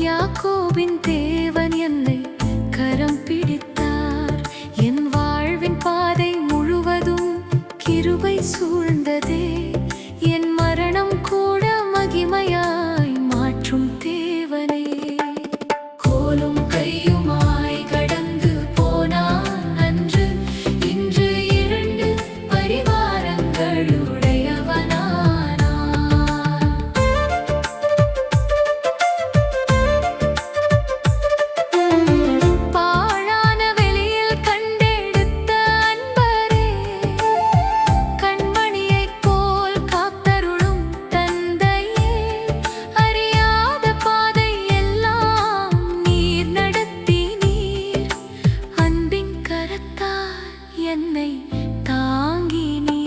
யாக்கோபின் தேவன் என்னை கரம் பிடித்தார். என் வாழ்வின் பாதை முழுவதும் கிருபை சூழ்ந்ததே. என் மரணம் கூட மகிமையாய் மாற்றும் தேவனே. கோலும் கையுமாய் கடந்து போனான் அன்று, இன்று இரண்டு பரிவாரங்களுடையவனா. என்னை தாங்கி நீ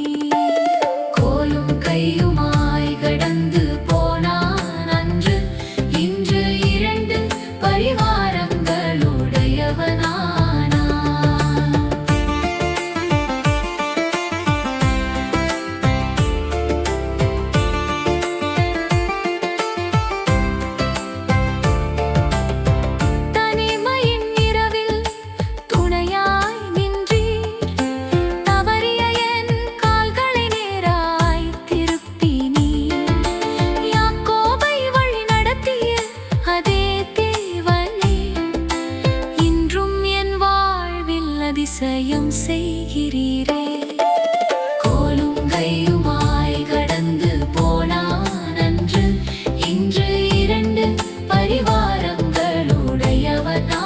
கோலும் கையுமாய் கடந்து போனான் அன்று, இன்று இரண்டு பரிவாரங்களுடையவனா. அதிசயம் செய்கிறீரே. கோலும் கையுமாய் கடந்து போனான் அன்று, இன்று இரண்டு பரிவாரங்களுடையவனா.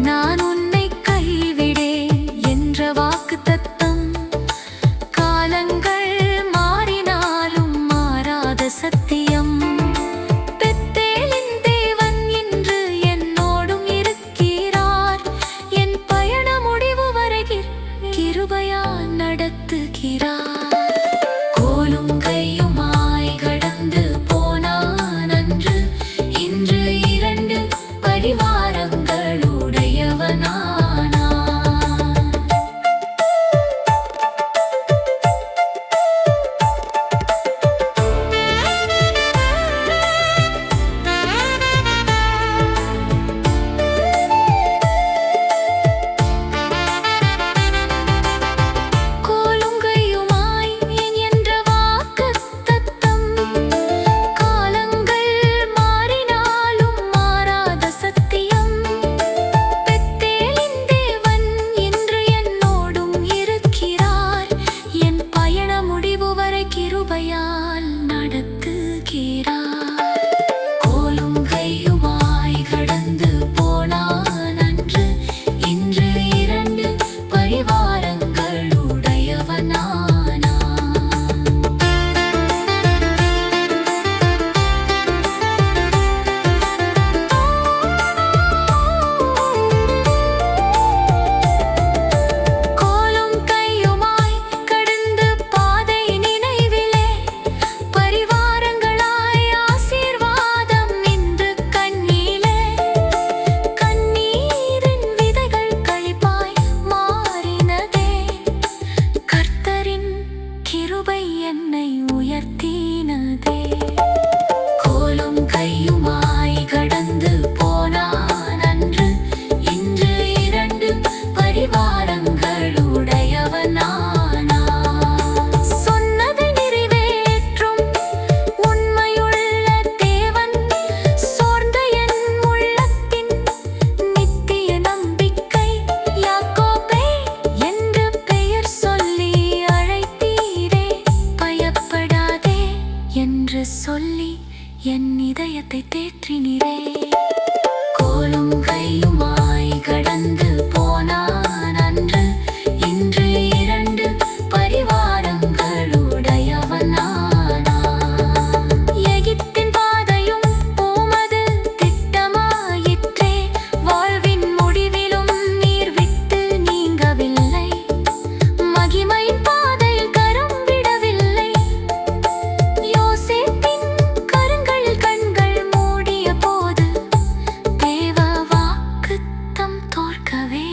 நான் உன்னை கைவிடேன் என்ற வாக்குத்தத்தம் சத்தியம். பெத்தேலின் தேவன் இன்று என்னோடும் இருக்கிறார். என் பயண முடிவு வரை கிருபையால் நடத்துகிறார். கோலும் கையுமாய் கடந்து போனான் அன்று, இன்று இரண்டு பரிவாரங்களுடையவன். அர்த்தம் தோற்கவே